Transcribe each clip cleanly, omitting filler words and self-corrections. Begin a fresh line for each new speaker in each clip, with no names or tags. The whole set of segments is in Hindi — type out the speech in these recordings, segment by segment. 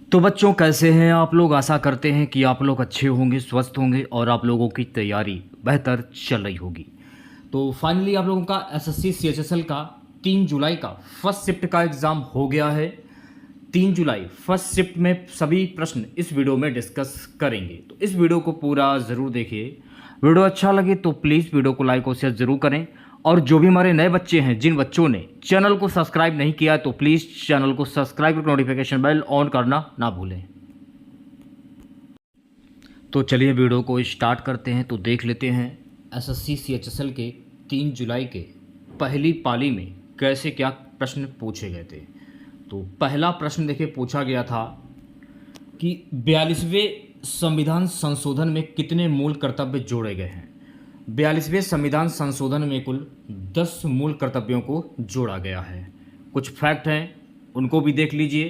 तो बच्चों कैसे हैं आप लोग। आशा करते हैं कि आप लोग अच्छे होंगे, स्वस्थ होंगे और आप लोगों की तैयारी बेहतर चल रही होगी। तो फाइनली आप लोगों का एसएससी सीएचएसएल का 3 जुलाई का फर्स्ट शिफ्ट का एग्ज़ाम हो गया है। 3 जुलाई फर्स्ट शिफ्ट में सभी प्रश्न इस वीडियो में डिस्कस करेंगे, तो इस वीडियो को पूरा ज़रूर देखिए। वीडियो अच्छा लगे तो प्लीज़ वीडियो को लाइक और शेयर ज़रूर करें। और जो भी हमारे नए बच्चे हैं, जिन बच्चों ने चैनल को सब्सक्राइब नहीं किया तो प्लीज़ चैनल को सब्सक्राइब करके नोटिफिकेशन बेल ऑन करना ना भूलें। तो चलिए वीडियो को स्टार्ट करते हैं। तो देख लेते हैं एसएससी सीएचएसएल के 3 जुलाई के पहली पाली में कैसे क्या प्रश्न पूछे गए थे। तो पहला प्रश्न देखिए पूछा गया था कि 42वें संविधान संशोधन में कितने मूल कर्तव्य जोड़े गए हैं। 42वें संविधान संशोधन में कुल 10 मूल कर्तव्यों को जोड़ा गया है। कुछ फैक्ट हैं उनको भी देख लीजिए,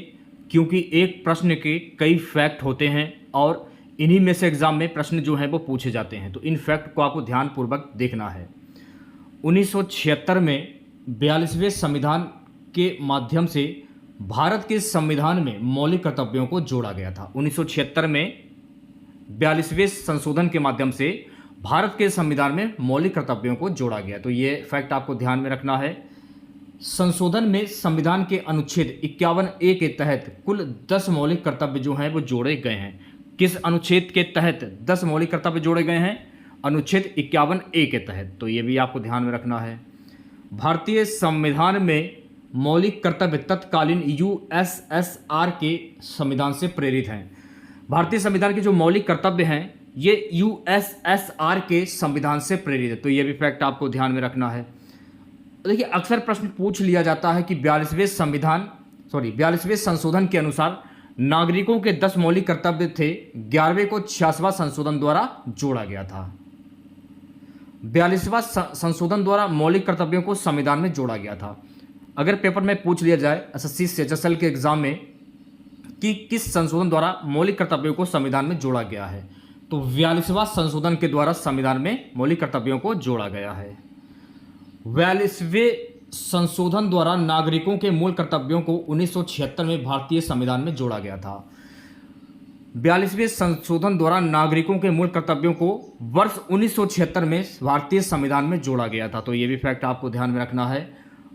क्योंकि एक प्रश्न के कई फैक्ट होते हैं और इन्हीं में से एग्जाम में प्रश्न जो हैं वो पूछे जाते हैं। तो इन फैक्ट को आपको ध्यानपूर्वक देखना है। 1976 में 42वें संविधान के माध्यम से भारत के संविधान में मौलिक कर्तव्यों को जोड़ा गया था। 1976 में 42वें संशोधन के माध्यम से भारत के संविधान में मौलिक कर्तव्यों को जोड़ा गया। तो ये फैक्ट आपको ध्यान में रखना है। संशोधन में संविधान के अनुच्छेद 51A के तहत कुल 10 मौलिक कर्तव्य जो हैं वो जोड़े गए हैं। किस अनुच्छेद के तहत 10 मौलिक कर्तव्य जोड़े गए हैं? अनुच्छेद 51A के तहत। तो ये भी आपको ध्यान में रखना है। भारतीय संविधान में मौलिक कर्तव्य तत्कालीन यूएसएसआर के संविधान से प्रेरित हैं। भारतीय संविधान के जो मौलिक कर्तव्य हैं ये यूएसएसआर के संविधान से प्रेरित है। तो ये भी फैक्ट आपको ध्यान में रखना है। देखिए अक्सर प्रश्न पूछ लिया जाता है कि 42वें संशोधन के अनुसार नागरिकों के 10 मौलिक कर्तव्य थे, 11वें को 66वां संशोधन द्वारा जोड़ा गया था। 42वां संशोधन द्वारा मौलिक कर्तव्यों को संविधान में जोड़ा गया था। अगर पेपर में पूछ लिया जाए एसएससी सीएचएसएल के एग्जाम में कि किस संशोधन द्वारा मौलिक कर्तव्यों को संविधान में जोड़ा गया है, तो 42वां संशोधन के द्वारा संविधान में मौलिक कर्तव्यों को जोड़ा गया है। 42वें संशोधन द्वारा नागरिकों के मूल कर्तव्यों को 1976 में भारतीय संविधान में जोड़ा गया था। 42वें संशोधन द्वारा नागरिकों के मूल कर्तव्यों को वर्ष 1976 में भारतीय संविधान में जोड़ा गया था। तो ये भी फैक्ट आपको ध्यान में रखना है।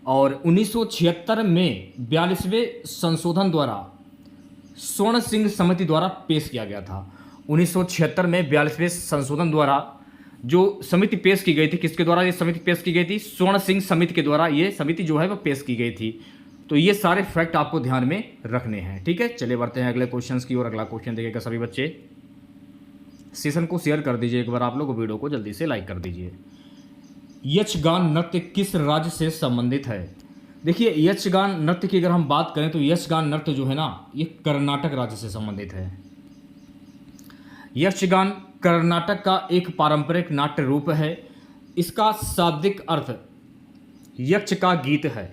और 1976 में 42वें संशोधन द्वारा स्वर्ण सिंह समिति द्वारा पेश किया गया था। 1976 में 42वें संशोधन द्वारा जो समिति पेश की गई थी, किसके द्वारा ये समिति पेश की गई थी? स्वर्ण सिंह समिति के द्वारा ये समिति जो है वो पेश की गई थी। तो ये सारे फैक्ट आपको ध्यान में रखने हैं। ठीक है, चलिए बढ़ते हैं अगले क्वेश्चंस की ओर। अगला क्वेश्चन देखिएगा सभी बच्चे। सेशन को शेयर कर दीजिए एक बार आप लोग, वीडियो को जल्दी से लाइक कर दीजिए। यक्षगान नृत्य किस राज्य से संबंधित है? देखिए यक्षगान नृत्य की अगर हम बात करें तो यक्षगान नृत्य जो है ना, ये कर्नाटक राज्य से संबंधित है। यक्षगान कर्नाटक का एक पारंपरिक नाट्य रूप है। इसका शाब्दिक अर्थ यक्ष का गीत है।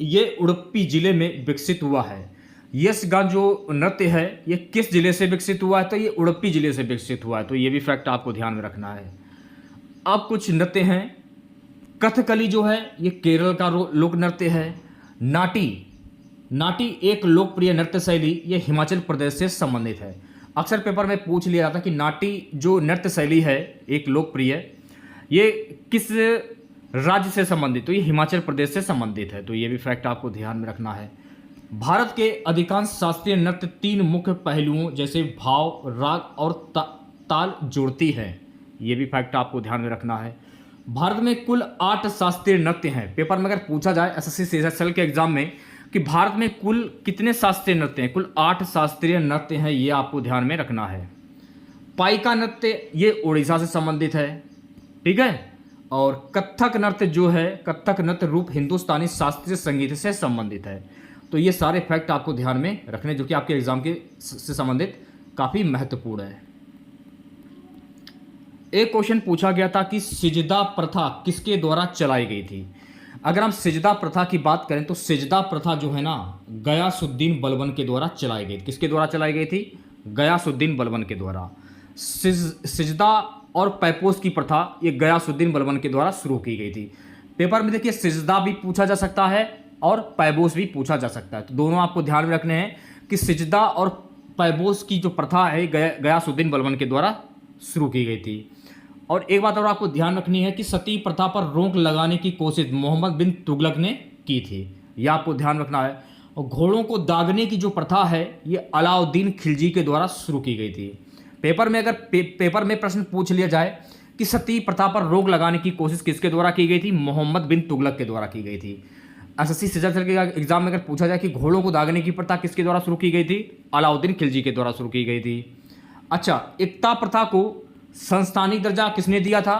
ये उडुपी जिले में विकसित हुआ है। यक्षगान जो नृत्य है ये किस जिले से विकसित हुआ है? तो ये उडुपी जिले से विकसित हुआ है। तो ये भी फैक्ट आपको ध्यान में रखना है। अब कुछ नृत्य हैं। कथकली जो है ये केरल का लोक नृत्य है। नाटी एक लोकप्रिय नृत्य शैली, ये हिमाचल प्रदेश से संबंधित है। अक्सर पेपर में पूछ लिया जाता है कि नाटी जो नृत्य शैली है एक लोकप्रिय, ये किस राज्य से संबंधित? तो ये हिमाचल प्रदेश से संबंधित है। तो ये भी फैक्ट आपको ध्यान में रखना है। भारत के अधिकांश शास्त्रीय नृत्य 3 मुख्य पहलुओं जैसे भाव, राग और ताल जोड़ती है। ये भी फैक्ट आपको ध्यान में रखना है। भारत में कुल 8 शास्त्रीय नृत्य हैं। पेपर में अगर पूछा जाए एसएससी सीएचएसएल के एग्जाम में कि भारत में कुल कितने शास्त्रीय नृत्य हैं, कुल 8 शास्त्रीय नृत्य हैं, ये आपको ध्यान में रखना है। पाइका नृत्य ये उड़ीसा से संबंधित है। ठीक है, और कथक नृत्य जो है, कथक नृत्य रूप हिंदुस्तानी शास्त्रीय संगीत से संबंधित है। तो ये सारे फैक्ट आपको ध्यान में रखने जो कि आपके एग्जाम के से संबंधित काफ़ी महत्वपूर्ण है। एक क्वेश्चन पूछा गया था कि सिजदा प्रथा किसके द्वारा चलाई गई थी? अगर हम सिजदा प्रथा की बात करें तो सिजदा प्रथा जो है ना, गयासुद्दीन बलबन के द्वारा चलाई गई। किसके द्वारा चलाई गई थी? गयासुद्दीन बलबन के द्वारा। सिजदा और पैपोस की प्रथा ये गयासुद्दीन बलबन के द्वारा शुरू की गई थी। पेपर में देखिए सिजदा भी पूछा जा सकता है और पैबोस भी पूछा जा सकता है। तो दोनों आपको ध्यान में रखने हैं कि सिजदा और पैबोस की जो प्रथा है गयासुद्दीन बलबन के द्वारा शुरू की गई थी। और एक बात और आपको ध्यान रखनी है कि सती प्रथा पर रोक लगाने की कोशिश मोहम्मद बिन तुगलक ने की थी, यह आपको ध्यान रखना है। और घोड़ों को दागने की जो प्रथा है ये अलाउद्दीन खिलजी के द्वारा शुरू की गई थी। पेपर में अगर पेपर में प्रश्न पूछ लिया जाए कि सती प्रथा पर रोक लगाने की कोशिश किसके द्वारा की गई थी, मोहम्मद बिन तुगलक के द्वारा की गई थी। एसएससी सिचल के एग्जाम में अगर पूछा जाए कि घोड़ों को दागने की प्रथा किसके द्वारा शुरू की गई थी, अलाउद्दीन खिलजी के द्वारा शुरू की गई थी। अच्छा, इक्ता प्रथा को संस्थानिक दर्जा किसने दिया था,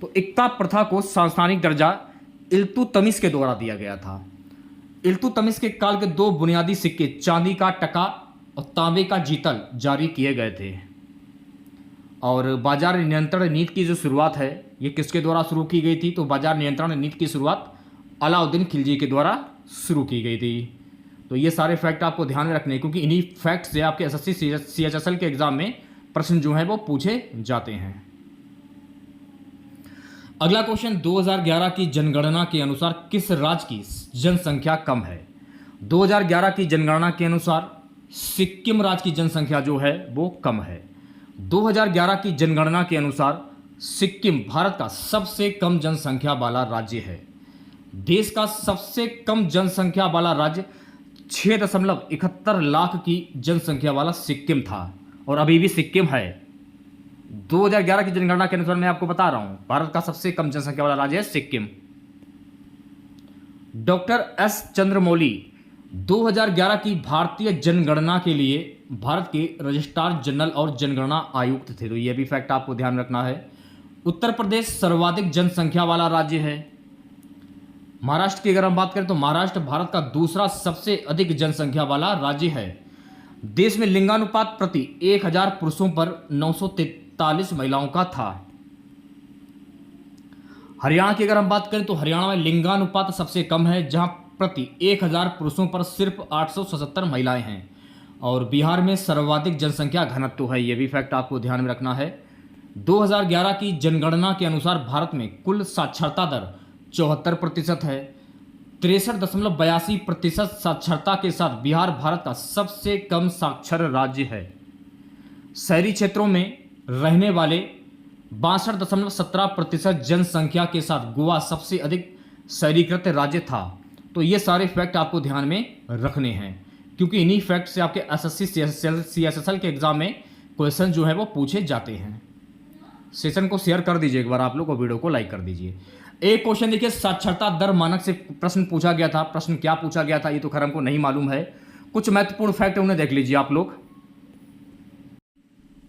तो इक्ता प्रथा को संस्थानिक दर्जा इल्तुतमिश के द्वारा दिया गया था। इल्तुतमिश के काल के दो बुनियादी सिक्के चांदी का टका और तांबे का जीतल जारी किए गए थे। और बाजार नियंत्रण नीति की जो शुरुआत है ये किसके द्वारा शुरू की गई थी, तो बाजार नियंत्रण नीति की शुरुआत अलाउद्दीन खिलजी के द्वारा शुरू की गई थी। तो ये सारे फैक्ट आपको ध्यान में रखने हैं क्योंकि इन्हीं फैक्ट से आपके एसएससी सीएचएसएल के एग्जाम में प्रश्न जो है वो पूछे जाते हैं। अगला क्वेश्चन, 2011 की जनगणना के अनुसार किस राज्य की जनसंख्या कम है। 2011 की जनगणना के अनुसार सिक्किम राज्य की जनसंख्या जो है वो कम है। 2011 की जनगणना के अनुसार सिक्किम भारत का सबसे कम जनसंख्या वाला राज्य है। देश का सबसे कम जनसंख्या वाला राज्य 6.71 लाख की जनसंख्या वाला सिक्किम था और अभी भी सिक्किम है। 2011 की जनगणना के अनुसार मैं आपको बता रहा हूं भारत का सबसे कम जनसंख्या वाला राज्य है सिक्किम। डॉक्टर एस चंद्रमौली 2011 की भारतीय जनगणना के लिए भारत के रजिस्ट्रार जनरल और जनगणना आयुक्त थे। तो यह भी फैक्ट आपको ध्यान रखना है। उत्तर प्रदेश सर्वाधिक जनसंख्या वाला राज्य है। महाराष्ट्र की अगर हम बात करें तो महाराष्ट्र भारत का दूसरा सबसे अधिक जनसंख्या वाला राज्य है। देश में लिंगानुपात प्रति 1000 पुरुषों पर 943 महिलाओं का था। हरियाणा की अगर हम बात करें तो हरियाणा में लिंगानुपात सबसे कम है जहां प्रति 1000 पुरुषों पर सिर्फ 877 महिलाएं हैं। और बिहार में सर्वाधिक जनसंख्या घनत्व है, यह भी फैक्ट आपको ध्यान में रखना है। 2011 की जनगणना के अनुसार भारत में कुल साक्षरता दर 74% है। 63.82% साक्षरता के साथ बिहार भारत का सबसे कम साक्षर राज्य है। शहरी क्षेत्रों में रहने वाले 62.17% जनसंख्या के साथ गोवा सबसे अधिक शहरीकृत राज्य था। तो ये सारे फैक्ट आपको ध्यान में रखने हैं क्योंकि इन्हीं फैक्ट से आपके एसएससी सीएचएसएल के एग्जाम में क्वेश्चन जो है वो पूछे जाते हैं। सेशन को शेयर कर दीजिए एक बार आप लोग और वीडियो को लाइक कर दीजिए। एक क्वेश्चन देखिए, साक्षरता दर मानक से प्रश्न पूछा गया था। प्रश्न क्या पूछा गया था ये तो खैर हमको नहीं मालूम है, कुछ महत्वपूर्ण फैक्ट उन्हें देख लीजिए आप लोग।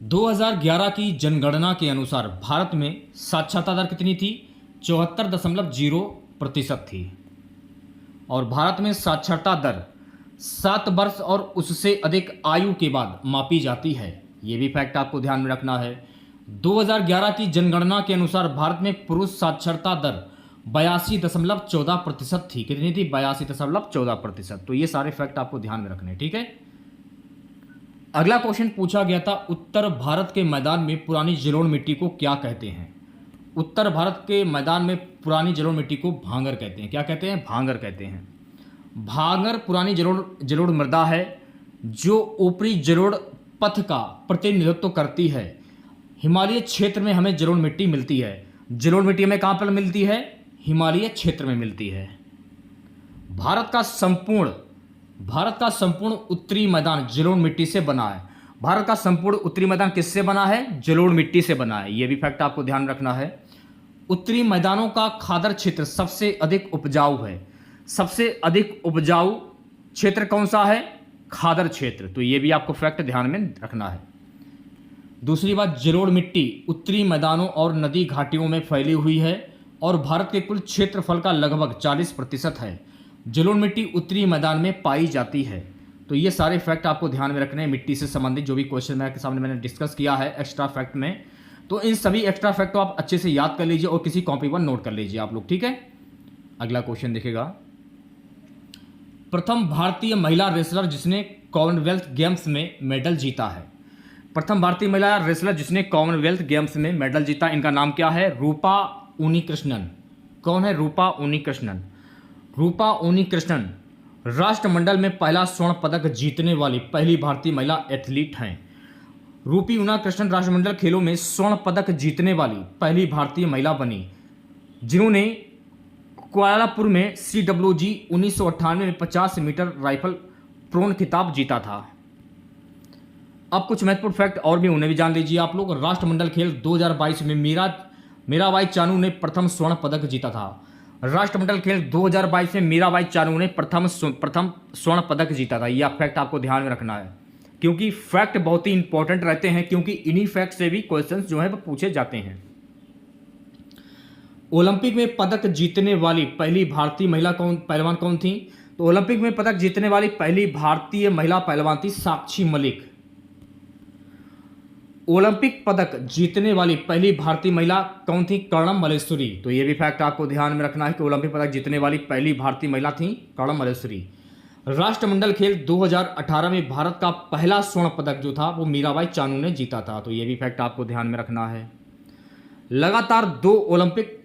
2011 की जनगणना के अनुसार भारत में साक्षरता दर कितनी थी, 74.0% थी। और भारत में साक्षरता दर 7 वर्ष और उससे अधिक आयु के बाद मापी जाती है, ये भी फैक्ट आपको ध्यान में रखना है। 2011 की जनगणना के अनुसार भारत में पुरुष साक्षरता दर 82.14% थी। कितनी थी, 82.14%। तो ये सारे फैक्ट आपको ध्यान में रखने, ठीक है। अगला क्वेश्चन पूछा गया था, उत्तर भारत के मैदान में पुरानी जलोढ़ मिट्टी को क्या कहते हैं। उत्तर भारत के मैदान में पुरानी जलोढ़ मिट्टी को भांगर कहते हैं। क्या कहते हैं, भांगर कहते हैं। भांगर पुरानी जलोढ़ मृदा है जो ऊपरी जलोढ़ पथ का प्रतिनिधित्व करती है। हिमालय क्षेत्र में हमें जलोढ़ मिट्टी मिलती है। जलोढ़ मिट्टी हमें कहाँ पर मिलती है, हिमालय क्षेत्र में मिलती है। भारत का संपूर्ण उत्तरी मैदान जलोढ़ मिट्टी से बना है। भारत का संपूर्ण उत्तरी मैदान किससे बना है, जलोढ़ मिट्टी से बना है। यह भी फैक्ट आपको ध्यान रखना है। उत्तरी मैदानों का खादर क्षेत्र सबसे अधिक उपजाऊ है। सबसे अधिक उपजाऊ क्षेत्र कौन सा है, खादर क्षेत्र। तो यह भी आपको फैक्ट ध्यान में रखना है। दूसरी बात, जलोढ़ मिट्टी उत्तरी मैदानों और नदी घाटियों में फैली हुई है और भारत के कुल क्षेत्रफल का लगभग 40% है। जलोढ़ मिट्टी उत्तरी मैदान में पाई जाती है। तो ये सारे फैक्ट आपको ध्यान में रखने हैं। मिट्टी से संबंधित जो भी क्वेश्चन मेरे सामने मैंने डिस्कस किया है एक्स्ट्रा फैक्ट में, तो इन सभी एक्स्ट्रा फैक्ट को आप अच्छे से याद कर लीजिए और किसी कॉपी पर नोट कर लीजिए आप लोग, ठीक है। अगला क्वेश्चन देखिएगा, प्रथम भारतीय महिला रेसलर जिसने कॉमनवेल्थ गेम्स में मेडल जीता है। प्रथम भारतीय महिला रेसलर जिसने कॉमनवेल्थ गेम्स में मेडल जीता, इनका नाम क्या है, रूपा उन्नीकृष्णन। कौन है, रूपा उन्नीकृष्णन। रूपा उन्नीकृष्णन राष्ट्रमंडल में पहला स्वर्ण पदक जीतने वाली पहली भारतीय महिला एथलीट हैं। रूपी उनाकृष्णन राष्ट्रमंडल खेलों में स्वर्ण पदक जीतने वाली पहली भारतीय महिला बनी, जिन्होंने कुआलालंपुर में CWG 1998 में 50 मीटर राइफल प्रोन खिताब जीता था। अब कुछ महत्वपूर्ण फैक्ट और भी उन्हें भी जान लीजिए आप लोग। राष्ट्रमंडल खेल 2022 में मीराबाई चानू ने प्रथम स्वर्ण पदक जीता था। राष्ट्रमंडल खेल 2022 में मीराबाई चानू ने प्रथम स्वर्ण पदक जीता था। यह फैक्ट आपको ध्यान में रखना है, क्योंकि फैक्ट बहुत ही इंपॉर्टेंट रहते हैं, क्योंकि इन्हीं फैक्ट से भी क्वेश्चंस जो है वो पूछे जाते हैं। ओलंपिक में पदक जीतने वाली पहली भारतीय महिला पहलवान कौन थी? तो ओलंपिक में पदक जीतने वाली पहली भारतीय महिला पहलवान थी साक्षी मलिक। ओलंपिक पदक जीतने वाली पहली भारतीय महिला कौन थी? कर्णम मल्लेश्वरी। तो ये भी फैक्ट आपको ध्यान में रखना है कि ओलंपिक पदक जीतने वाली पहली भारतीय महिला थी कर्णम मल्लेश्वरी। राष्ट्रमंडल खेल 2018 में भारत का पहला स्वर्ण पदक जो था वो मीराबाई चानू ने जीता था। तो ये भी फैक्ट आपको ध्यान में रखना है। लगातार 2 ओलंपिक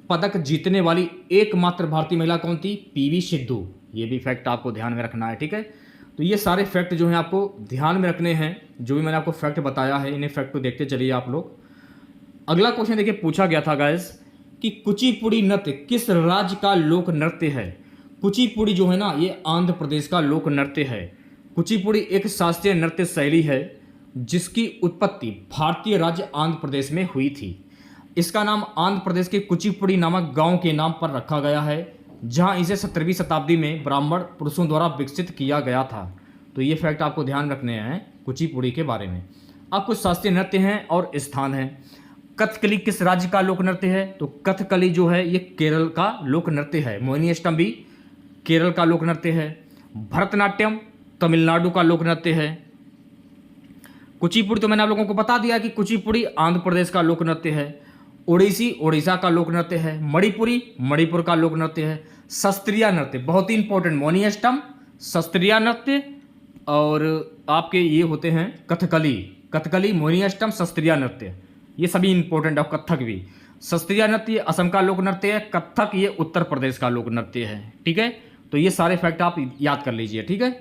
पदक जीतने वाली एकमात्र भारतीय महिला कौन थी? PV सिंधु। ये भी फैक्ट आपको ध्यान में रखना है, ठीक है। तो ये सारे फैक्ट जो हैं आपको ध्यान में रखने हैं। जो भी मैंने आपको फैक्ट बताया है, इन्हें फैक्ट को देखते चलिए आप लोग। अगला क्वेश्चन देखिए, पूछा गया था गाइस कि कुचिपुड़ी नृत्य किस राज्य का लोक नृत्य है? कुचिपुड़ी जो है ना, ये आंध्र प्रदेश का लोक नृत्य है। कुचिपुड़ी एक शास्त्रीय नृत्य शैली है जिसकी उत्पत्ति भारतीय राज्य आंध्र प्रदेश में हुई थी। इसका नाम आंध्र प्रदेश के कुचिपुड़ी नामक गांव के नाम पर रखा गया है, जहां इसे 17वीं शताब्दी में ब्राह्मण पुरुषों द्वारा विकसित किया गया था। तो ये फैक्ट आपको ध्यान रखने हैं कुचिपुड़ी के बारे में। अब कुछ शास्त्रीय नृत्य हैं और स्थान हैं। कथकली किस राज्य का लोक नृत्य है? तो कथकली जो है ये केरल का लोक नृत्य है। मोहिनीअट्टम भी केरल का लोक नृत्य है। भरतनाट्यम तमिलनाडु का लोक नृत्य है। कुचिपुड़ी तो मैंने आप लोगों को बता दिया कि कुचिपुड़ी आंध्र प्रदेश का लोक नृत्य है। ओडिसी ओडिशा का लोक नृत्य है। मणिपुरी मणिपुर का लोक नृत्य है। शास्त्रीय नृत्य बहुत ही इंपॉर्टेंट, मोहिनीअट्टम, शास्त्रीय नृत्य और आपके ये होते हैं कथकली, मोहिनीअट्टम, शास्त्रीय नृत्य, ये सभी इंपॉर्टेंट है। कथक भी, शास्त्रीय नृत्य असम का लोक नृत्य है। कथक ये उत्तर प्रदेश का लोक नृत्य है, ठीक है। तो ये सारे फैक्ट आप याद कर लीजिए, ठीक है।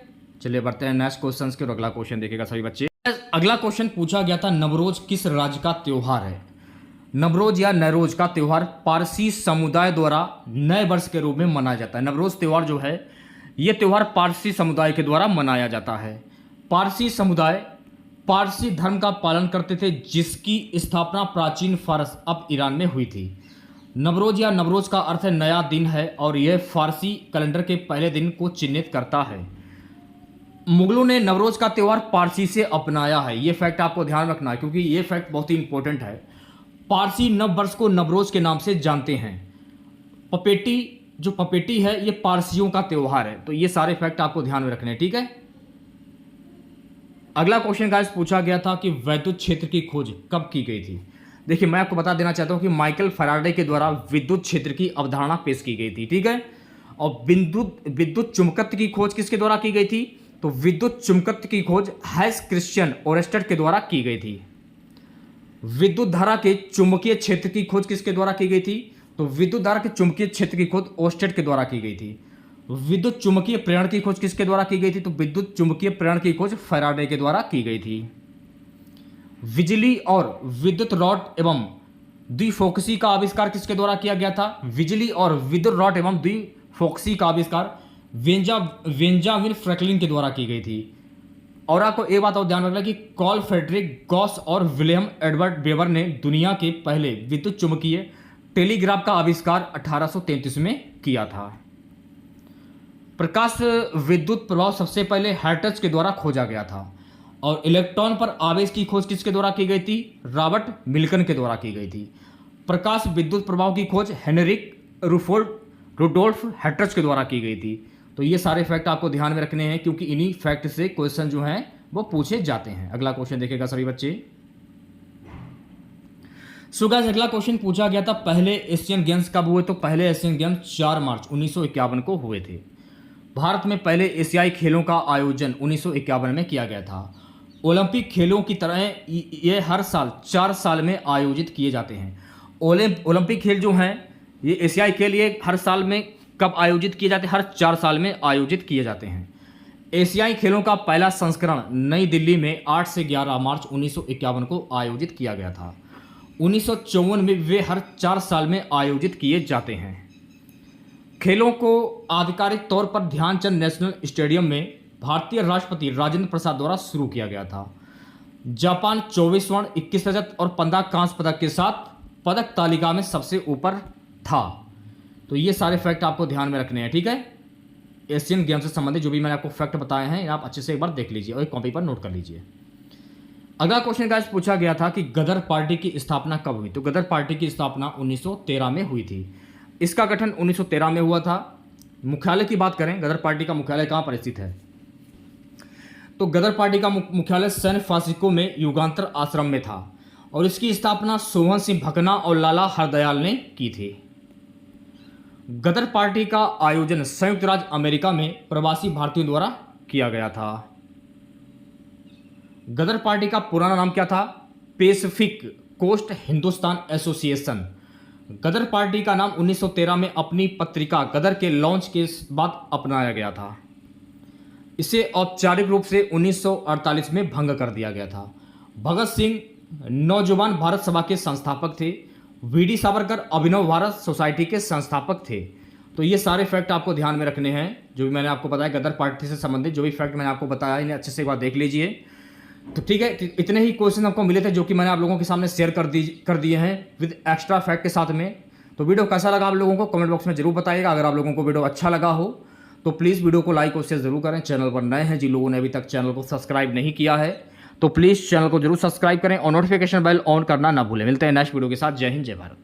चलिए बढ़ते हैं नेक्स्ट क्वेश्चन के। अगला क्वेश्चन देखिएगा सभी बच्चे। अगला क्वेश्चन पूछा गया था, नवरोज किस राज्य का त्योहार है? नवरोज या नैरोज का त्योहार पारसी समुदाय द्वारा नए वर्ष के रूप में मनाया जाता है। नवरोज त्योहार जो है ये त्योहार पारसी समुदाय के द्वारा मनाया जाता है। पारसी समुदाय पारसी धर्म का पालन करते थे, जिसकी स्थापना प्राचीन फारस अब ईरान में हुई थी। नवरोज या नवरोज का अर्थ है नया दिन है और यह फारसी कैलेंडर के पहले दिन को चिन्हित करता है। मुगलों ने नवरोज का त्योहार पारसी से अपनाया है। यह फैक्ट आपको ध्यान रखना है, क्योंकि यह फैक्ट बहुत ही इंपॉर्टेंट है। पारसी नव वर्ष को नवरोज के नाम से जानते हैं। पपेटी है ये पारसियों का त्योहार है। तो ये सारे फैक्ट आपको ध्यान में रखने हैं, ठीक है। अगला क्वेश्चन गाइस पूछा गया था कि वैद्युत क्षेत्र की खोज कब की गई थी? देखिए मैं आपको बता देना चाहता हूं कि माइकल फैराडे के द्वारा विद्युत क्षेत्र की अवधारणा पेश की गई थी, ठीक है। और विद्युत चुंबकत्व की खोज किसके द्वारा की गई थी? तो विद्युत चुंबकत्व की खोज हैंस क्रिश्चियन ओरेस्टेड के द्वारा की गई थी। विद्युत धारा के चुंबकीय क्षेत्र की खोज किसके द्वारा की गई थी? तो विद्युत धारा के चुंबकीय क्षेत्र की खोज ओरेस्टेड के द्वारा की गई थी। विद्युत चुंबकीय प्रेरण की खोज किसके द्वारा की गई थी? तो विद्युत चुंबकीय प्रेरण की खोज फैराडे के द्वारा की गई थी। बिजली और विद्युत रॉड एवं द्विफोकसी का आविष्कार किसके द्वारा किया गया था? बिजली और विद्युत रॉड एवं द्विफोकसी का आविष्कार बेंजामिन फ्रैंकलिन के द्वारा की गई थी। और आपको एक बात और ध्यान रखना कि कार्ल फ्रेडरिक गॉस और विलियम एडवर्ड वेबर ने दुनिया के पहले विद्युत चुंबकीय टेलीग्राफ का आविष्कार 1833 में किया था। प्रकाश विद्युत प्रभाव सबसे पहले हर्ट्ज के द्वारा खोजा गया था। और इलेक्ट्रॉन पर आवेश की खोज किसके द्वारा की गई थी? रॉबर्ट मिल्टन के द्वारा की गई थी। प्रकाश विद्युत प्रभाव की खोज हेनरिक रुडोल्फ हर्ट्ज के द्वारा की गई थी। तो ये सारे फैक्ट आपको ध्यान में रखने हैं, क्योंकि इन्हीं फैक्ट से क्वेश्चन जो हैं वो पूछे जाते हैं। अगला क्वेश्चन देखेगा सभी बच्चे। सो गाइस अगला क्वेश्चन पूछा गया था, पहले एशियन गेम्स कब हुए? तो पहले एशियन गेम्स 4 मार्च 1951 को हुए थे। भारत में पहले एशियाई खेलों का आयोजन 1951 में किया गया था। ओलंपिक खेलों की तरह ये हर साल 4 साल में आयोजित किए जाते हैं। ओलंपिक खेल जो हैं ये एशियाई खेल ये हर साल में कब आयोजित किए जाते हैं? हर 4 साल में आयोजित किए जाते हैं। एशियाई खेलों का पहला संस्करण नई दिल्ली में 8 से 11 मार्च 1951 को आयोजित किया गया था। 1954 में वे हर 4 साल में आयोजित किए जाते हैं। खेलों को आधिकारिक तौर पर ध्यानचंद नेशनल स्टेडियम में भारतीय राष्ट्रपति राजेंद्र प्रसाद द्वारा शुरू किया गया था। जापान 24 स्वर्ण, 21 रजत और 15 कांस्य पदक के साथ पदक तालिका में सबसे ऊपर था। तो ये सारे फैक्ट आपको ध्यान में रखने हैं, ठीक है। एशियन गेम से संबंधित जो भी मैंने आपको फैक्ट बताए हैं आप अच्छे से एक बार देख लीजिए और एक कॉपी पर नोट कर लीजिए। अगला क्वेश्चन गाइस पूछा गया था कि गदर पार्टी की स्थापना कब हुई? तो गदर पार्टी की स्थापना 1913 में हुई थी। इसका गठन 1913 में हुआ था। मुख्यालय की बात करें, गदर पार्टी का मुख्यालय कहाँ पर स्थित है? तो गदर पार्टी का मुख्यालय सैन फ्रांसिस्को में युगांतर आश्रम में था और इसकी स्थापना सोहन सिंह भकना और लाला हरदयाल ने की थी। गदर पार्टी का आयोजन संयुक्त राज्य अमेरिका में प्रवासी भारतीयों द्वारा किया गया था। गदर पार्टी का पुराना नाम क्या था? Pacific coast Hindustan association. Ghadar party का नाम 1913 में अपनी पत्रिका गदर के लॉन्च के बाद अपनाया गया था। इसे औपचारिक रूप से 1948 में भंग कर दिया गया था। भगत सिंह नौजवान भारत सभा के संस्थापक थे। वीडी सावरकर अभिनव भारत सोसाइटी के संस्थापक थे। तो ये सारे फैक्ट आपको ध्यान में रखने हैं जो भी मैंने आपको बताया गदर पार्टी से संबंधित जो भी फैक्ट मैंने आपको बताया इन्हें अच्छे से एक बार देख लीजिए। तो ठीक है, इतने ही क्वेश्चन आपको मिले थे जो कि मैंने आप लोगों के सामने शेयर कर दिए हैं विद एक्स्ट्रा फैक्ट के साथ में। तो वीडियो कैसा लगा आप लोगों को कमेंट बॉक्स में जरूर बताइएगा। अगर आप लोगों को वीडियो अच्छा लगा हो तो प्लीज़ वीडियो को लाइक और शेयर जरूर करें। चैनल पर नए हैं जिन लोगों ने अभी तक चैनल को सब्सक्राइब नहीं किया है तो प्लीज़ चैनल को जरूर सब्सक्राइब करें और नोटिफिकेशन बेल ऑन करना ना भूलें। मिलते हैं नेक्स्ट वीडियो के साथ। जय हिंद, जय भारत।